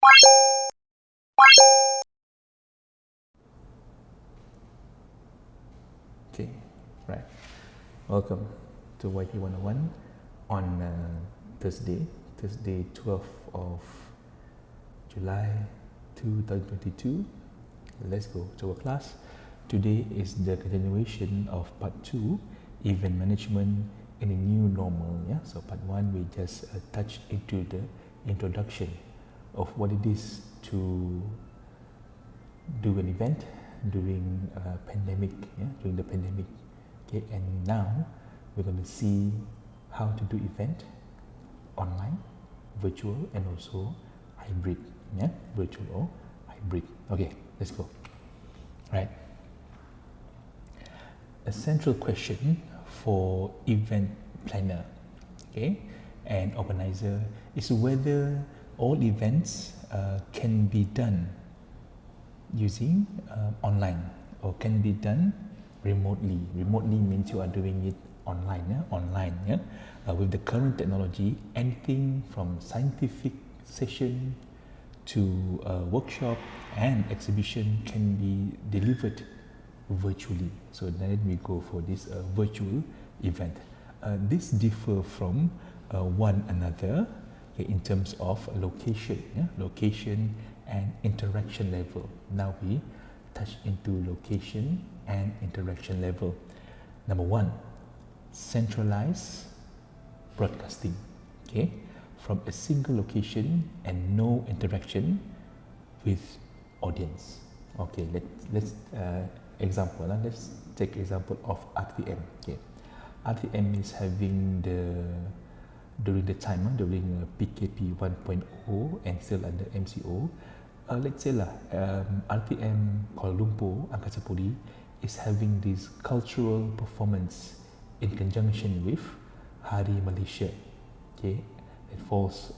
Okay, right. Welcome to YT101 on Thursday, 12th of July 2022. Let's go to our class. Today is the continuation of part 2, event management in a new normal. Yeah, so part 1 we just touched into the introduction of what it is to do an event during pandemic, during the pandemic. Okay, and now we're going to see how to do event online, virtual, and also hybrid. Yeah, virtual or hybrid. Okay, let's go. Right. A central question for event planner, okay, and organizer is whether all events can be done using online or can be done remotely. Remotely means you are doing it online, with the current technology, anything from scientific session to workshop and exhibition can be delivered virtually. So then we go for this virtual event. This differ from one another, okay, in terms of location, location and interaction level. Now we touch into location and interaction level. Number 1, centralized broadcasting, okay, from a single location and no interaction with audience. Okay, let's example. Let's take example of RTM. Okay, RTM is having during the time during PKP 1.0 and still under MCO. Let's say RTM Kuala Lumpur Angkasa Puri is having this cultural performance in conjunction with Hari Malaysia. Okay, it falls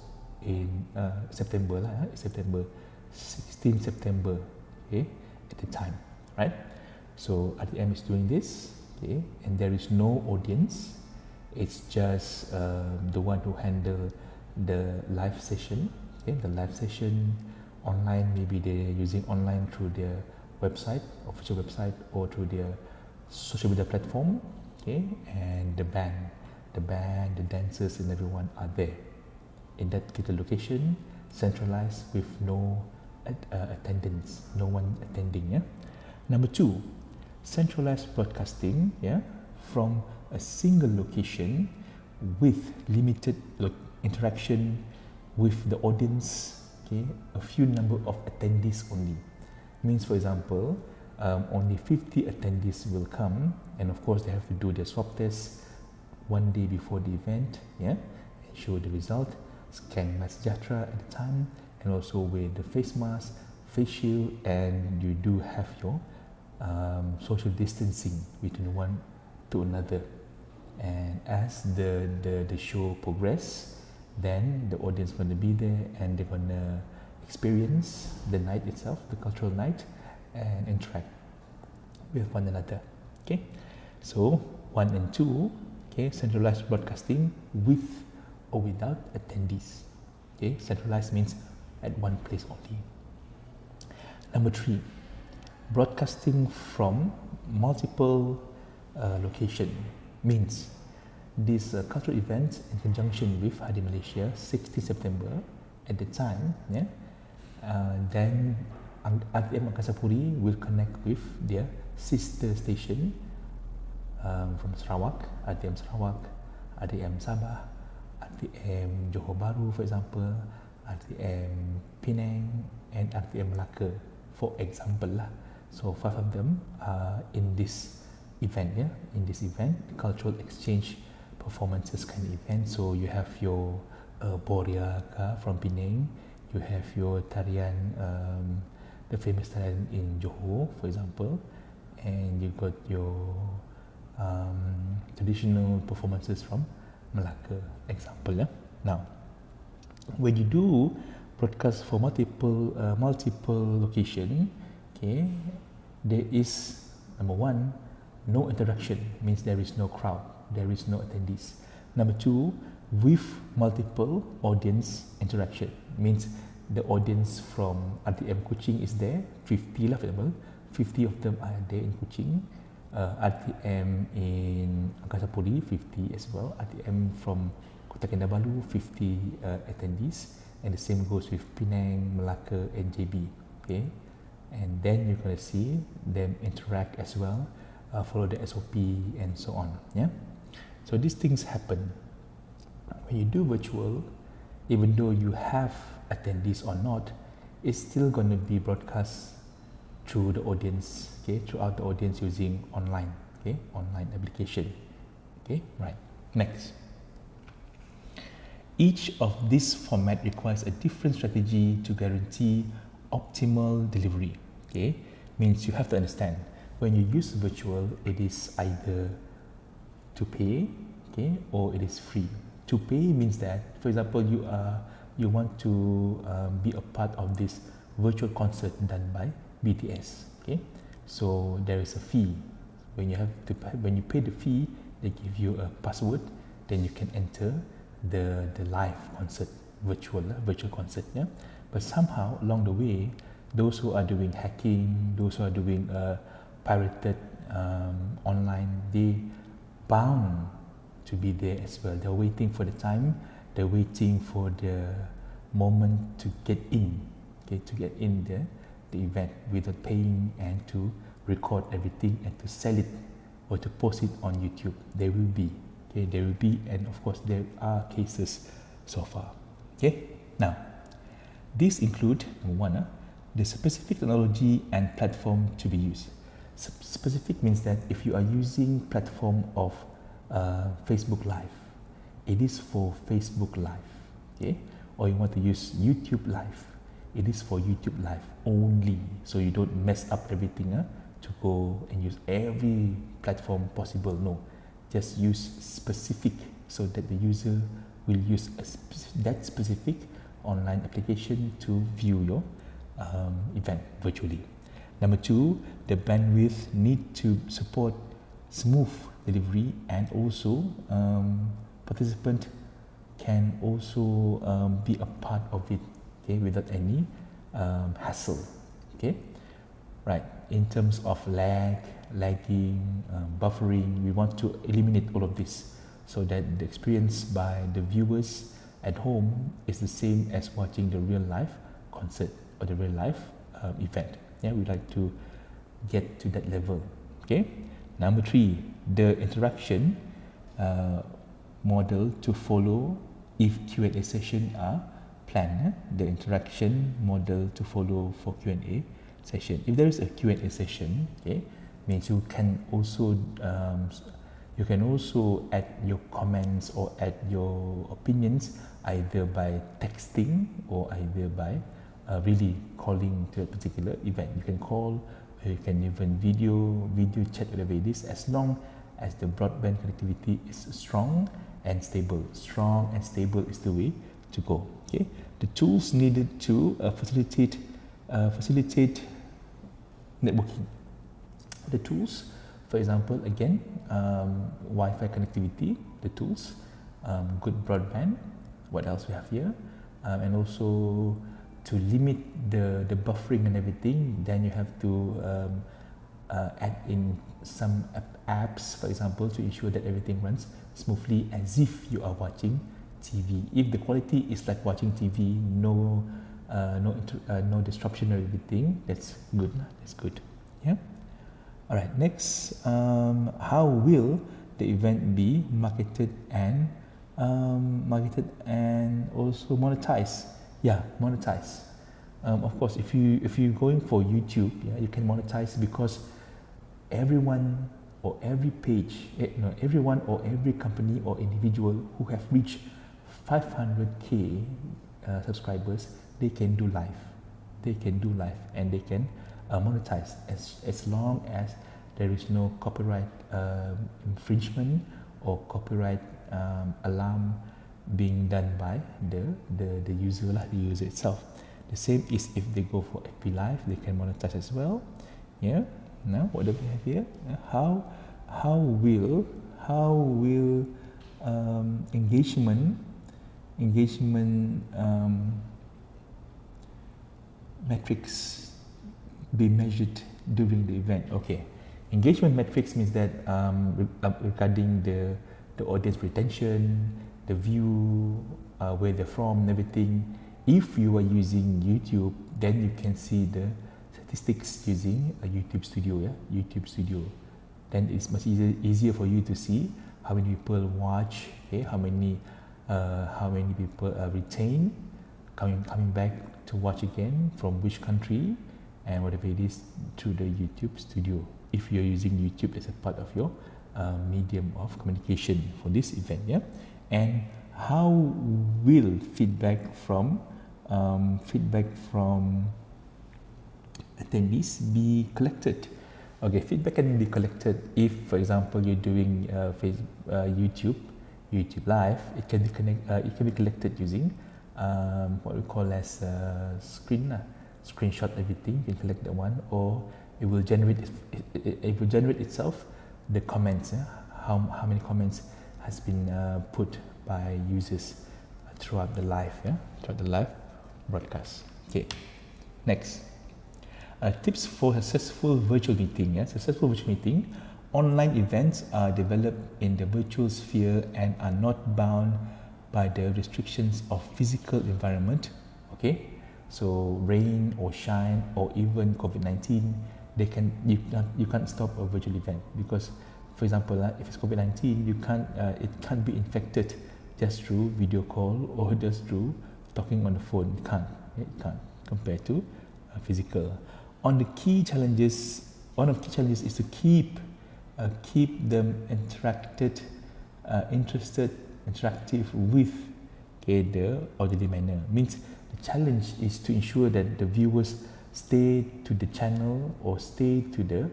in September 16 September. Okay, at the time, right? So RTM is doing this, okay, and there is no audience. It's just the one who handle the live session. Okay, the live session online, maybe they're using online through their website, official website, or through their social media platform. Okay, and the band, the dancers, and everyone are there in that particular location, centralized with no attendance, no one attending. Yeah. Number 2, centralized broadcasting. Yeah, from a single location with limited interaction with the audience. Okay, a few number of attendees only. Means, for example, only 50 attendees will come, and of course they have to do their swab test one day before the event, and show the result, scan MySejahtera at the time, and also wear the face mask, face shield, and you do have your social distancing between one to another. And as the show progress, then the audience going to be there and they're going to experience the night itself, the cultural night, and interact with one another. Okay, so 1 and 2, okay, centralized broadcasting with or without attendees. Okay, centralized means at one place only. Number 3, broadcasting from multiple location means this cultural event in conjunction with Hari Malaysia 16 September at the time, then RTM Angkasa Puri will connect with their sister station from Sarawak, RTM Sarawak, RTM Sabah, RTM Johor Bahru, for example, RTM Penang, and RTM Melaka, for example lah. So 5 of them are in this event, in this event, cultural exchange performances kind of event. So you have your Boria from Penang, you have your tarian, the famous tarian in Johor, for example, and you got your traditional performances from Melaka, example. Now, when you do broadcast for multiple location, okay, there is number 1, no interaction, means there is no crowd, there is no attendees. Number 2, with multiple audience interaction, means the audience from RTM Kuching is there, 50 lah for example, 50 of them are there in Kuching. RTM in Angkasa Puri 50 as well, RTM from Kota Kinabalu 50 attendees, and the same goes with Penang, Melaka and JB. Okay, and then you're going to see them interact as well, follow the SOP and so on. Yeah, so these things happen when you do virtual. Even though you have attendees or not, it's still going to be broadcast through the audience, okay, throughout the audience using online, okay, online application. Okay, right. Next, each of these format requires a different strategy to guarantee optimal delivery. Okay, means you have to understand when you use virtual, it is either to pay, okay, or it is free. To pay means that, for example, you want to be a part of this virtual concert done by BTS. Okay, so there is a fee. When you pay the fee, they give you a password. Then you can enter the live concert, virtual concert. Yeah, but somehow along the way, those who are doing hacking, those who are doing pirated online, they bound to be there as well. They're waiting for the time, they're waiting for the moment to get in, okay, to get in the event without paying, and to record everything and to sell it or to post it on YouTube. There will be, okay, there will be, and of course there are cases so far. Okay, now these include one, the specific technology and platform to be used. Specific means that if you are using platform of Facebook Live, it is for Facebook Live, okay? Or you want to use YouTube Live, it is for YouTube Live only. So you don't mess up everything to go and use every platform possible. No, just use specific so that the user will use that specific online application to view your event virtually. Number two, the bandwidth need to support smooth delivery, and also participant can also be a part of it, okay, without any hassle. Okay, right. In terms of lagging, buffering, we want to eliminate all of this so that the experience by the viewers at home is the same as watching the real life concert or the real life event. Yeah, we like to get to that level. Okay. Number three, the interaction model to follow if Q&A session are planned. The interaction model to follow for Q&A session. If there is a Q&A session, okay, means you can also add your comments or add your opinions either by texting or either by really calling to a particular event. You can call, or you can even video chat, whatever it is, as long as the broadband connectivity is strong and stable. Strong and stable is the way to go. Okay, the tools needed to facilitate networking. The tools, for example, again, Wi-Fi connectivity. The tools, good broadband. What else we have here? And also to limit the buffering and everything, then you have to add in some apps, for example, to ensure that everything runs smoothly as if you are watching TV. If the quality is like watching TV, no disruption or everything, that's good. That's good. Yeah. All right. Next, how will the event be marketed and also monetized? Yeah, monetize. Of course, if you're going for YouTube, yeah, you can monetize because everyone or every page, everyone or every company or individual who have reached 500k subscribers, they can do live. They can do live and they can monetize as long as there is no copyright infringement or copyright alarm being done by the user itself. The same is if they go for FB Live, they can monetize as well. Yeah. Now what do we have here? How will engagement metrics be measured during the event? Okay, engagement metrics means that regarding the audience retention, the view, where they're from, and everything. If you are using YouTube, then you can see the statistics using a YouTube Studio. Yeah, YouTube Studio. Then it's much easier for you to see how many people watch. Okay, how many people retain, coming back to watch again, from which country, and whatever it is, through the YouTube Studio. If you're using YouTube as a part of your medium of communication for this event, yeah. And how will feedback from attendees be collected? Okay, feedback can be collected if, for example, you're doing YouTube Live. It can be collected using what we call as screenshot everything. You can collect that one, or it will generate itself the comments. Yeah? How many comments has been put by users throughout the live, throughout the live broadcast. Okay, next, tips for successful virtual meeting. Yeah? Successful virtual meeting. Online events are developed in the virtual sphere and are not bound by the restrictions of physical environment. Okay, so rain or shine or even COVID-19, you can't stop a virtual event, because, for example, if it's COVID-19, it can't be infected just through video call or just through talking on the phone. It can't compared to physical. One of the key challenges is to keep them interactive with the orderly manner. Means the challenge is to ensure that the viewers stay to the channel or stay to the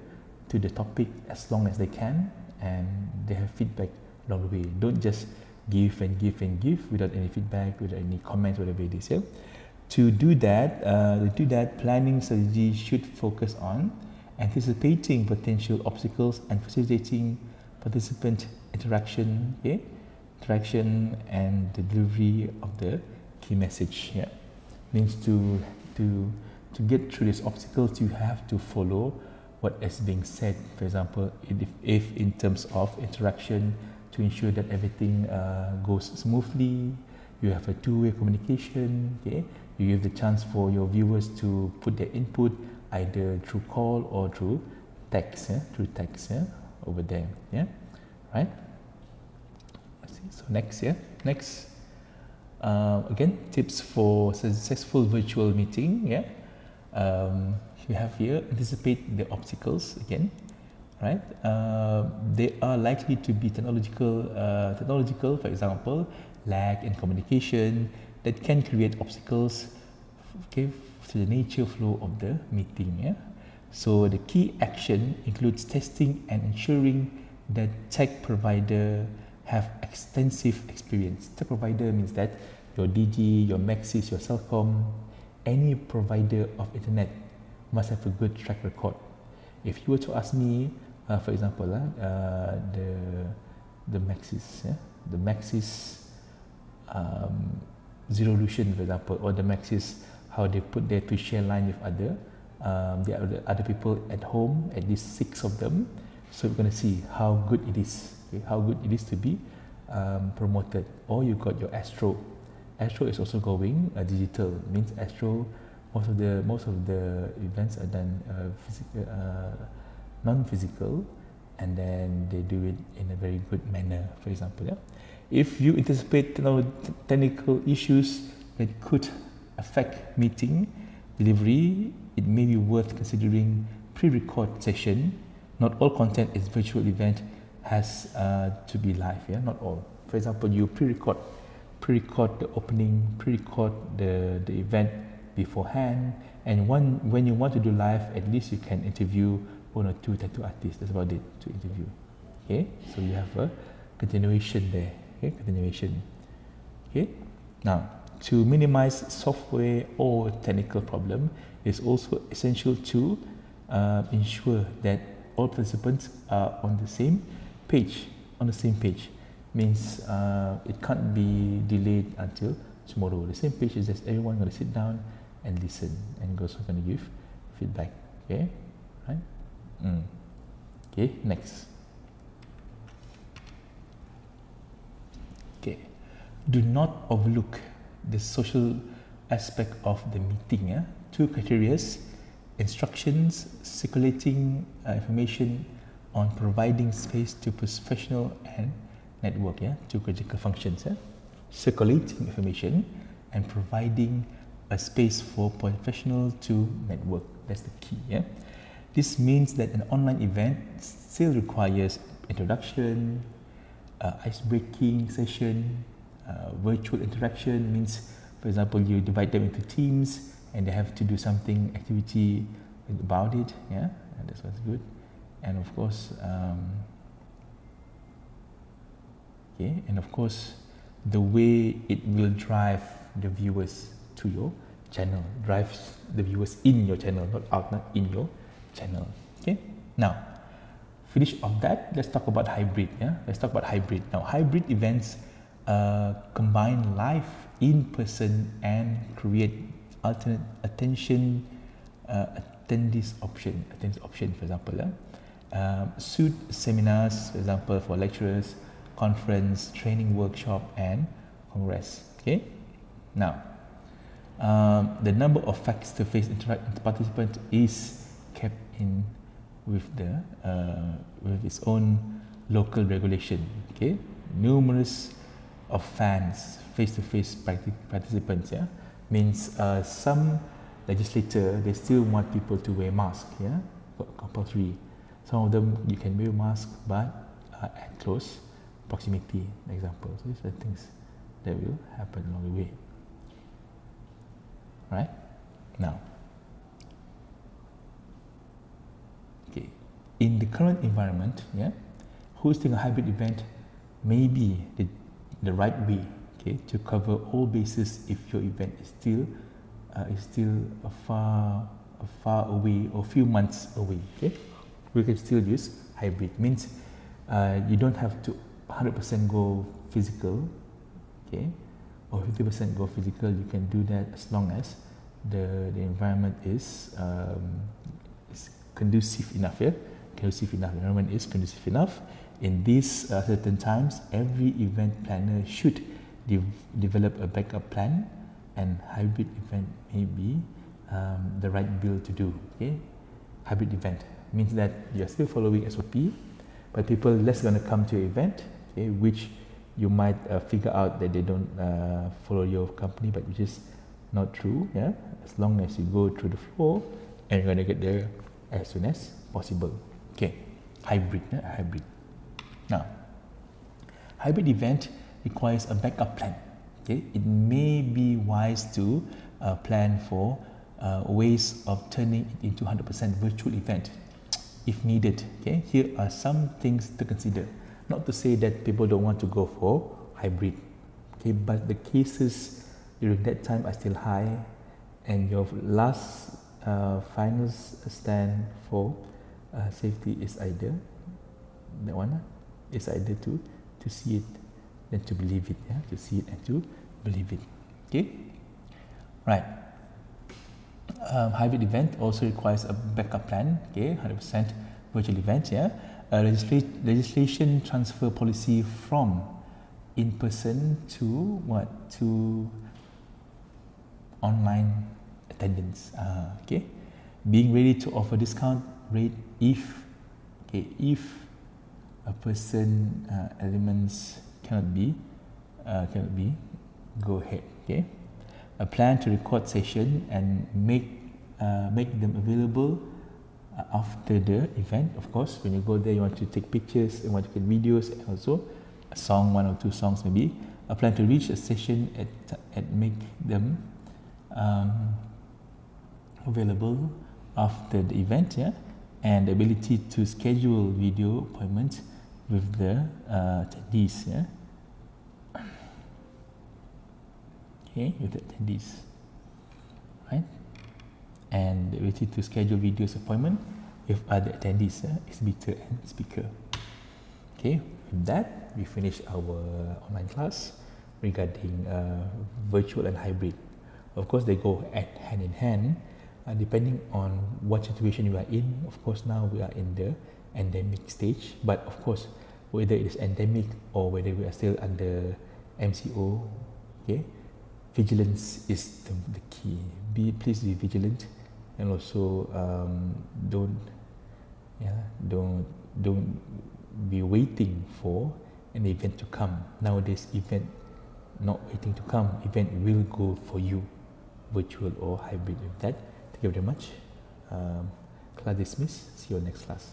topic as long as they can, and they have feedback along the way. Don't just give without any feedback, without any comments, whatever it is. Yeah? To do that, planning strategy should focus on anticipating potential obstacles and facilitating participant interaction, and the delivery of the key message. Yeah, means to get through these obstacles, you have to follow what is being said. For example, if in terms of interaction, to ensure that everything goes smoothly, you have a two-way communication. Okay, you give the chance for your viewers to put their input either through call or through text. Over there. Yeah, right. So next, again, tips for successful virtual meeting. Yeah, you have here, anticipate the obstacles again, right? They are likely to be technological, for example, lag in communication that can create obstacles, okay, to the nature flow of the meeting. Yeah, so the key action includes testing and ensuring that tech provider have extensive experience. Tech provider means that your DG, your Maxis, your Celcom, any provider of internet must have a good track record. If you were to ask me, for example, the Maxis, the Maxis Zerolution, for example, or the Maxis, how they put their to share line with other people at home, at least 6 of them. So we're going to see how good it is. Okay, how good it is to be promoted. Or you got your Astro. Astro is also going digital. Means Astro, most of the events are done non-physical, and then they do it in a very good manner. For example, yeah. If you anticipate technical issues that could affect meeting delivery, it may be worth considering pre-record session. Not all content is virtual event has to be live. Yeah, not all. For example, you pre-record the opening, pre-record the event beforehand, and when you want to do live, at least you can interview 1 or 2 tattoo artists. That's about it to interview. Okay, so you have a continuation there. Okay, continuation. Okay, now to minimize software or technical problem, it's also essential to ensure that all participants are on the same page. Means it can't be delayed until tomorrow. The same page is just everyone going to sit down and listen, and also going to give feedback. Okay, right? Okay, next. Okay, do not overlook the social aspect of the meeting. Yeah? 2 criteria: instructions, circulating information on providing space to professional and network. Yeah? 2 critical functions. Yeah? Circulating information and providing a space for professional to network. That's the key. Yeah? This means that an online event still requires introduction, ice-breaking session, virtual interaction. Means, for example, you divide them into teams and they have to do something, activity about it. Yeah, and that's what's good. And of course, the way it will drive the viewers to your channel, drives the viewers in your channel, not out, not in your channel. Okay. Now, finish of that. Let's talk about hybrid. Yeah. Let's talk about hybrid. Now, hybrid events combine live, in-person, and create alternate attendees option. For example, suit seminars, for example, for lecturers, conference, training, workshop, and congress. Okay. Now, the number of face-to-face participants is kept in with the with its own local regulation. Okay, numerous of fans, face-to-face participants. Yeah, means some legislator, they still want people to wear mask. Yeah, compulsory. Some of them you can wear mask, but at close proximity. Example. So these are things that will happen along the way. Right? Now, okay, in the current environment, yeah, hosting a hybrid event may be the right way, okay, to cover all bases if your event is still far away or few months away. Okay, we can still use hybrid. Means you don't have to 100% go physical, okay, or 50% go physical. You can do that as long as the environment is conducive enough. Yeah, conducive enough. The environment is conducive enough. In these certain times, every event planner should develop a backup plan, and hybrid event may be the right build to do. Okay, hybrid event means that you are still following SOP, but people less going to come to your event, okay, which you might figure out that they don't follow your company, but which is not true. Yeah, as long as you go through the flow and you're going to get there as soon as possible. Okay, hybrid. Hybrid. Now, hybrid event requires a backup plan. Okay, it may be wise to plan for ways of turning it into 100% virtual event if needed. Okay, here are some things to consider. Not to say that people don't want to go for hybrid, okay, but the cases during that time are still high, and your last final stand for safety is either that one. Is either to see it than to believe it. Yeah, to see it and to believe it. Okay, right. Hybrid event also requires a backup plan. Okay, 100% virtual event. Yeah, legislation transfer policy from in person to online attendance. Okay, being ready to offer discount rate if a person elements cannot be go ahead. Okay, a plan to record session and make them available after the event. Of course, when you go there, you want to take pictures, you want to take videos, and also a song, 1 or 2 songs maybe. A plan to reach a session and make them available after the event. Yeah, and the ability to schedule video appointments with the attendees. Yeah, okay, with the attendees, right? And the ability to schedule videos appointment with other attendees, exhibitor and speaker. Okay, with that we finish our online class regarding virtual and hybrid. Of course, they go hand in hand, depending on what situation you are in. Of course, now we are in the endemic stage, but of course, whether it is endemic or whether we are still under MCO, okay, vigilance is the key. Please be vigilant, and also don't be waiting for an event to come. Nowadays, event not waiting to come, event will go for you, virtual or hybrid. With that, thank you very much. Class dismissed. See you next class.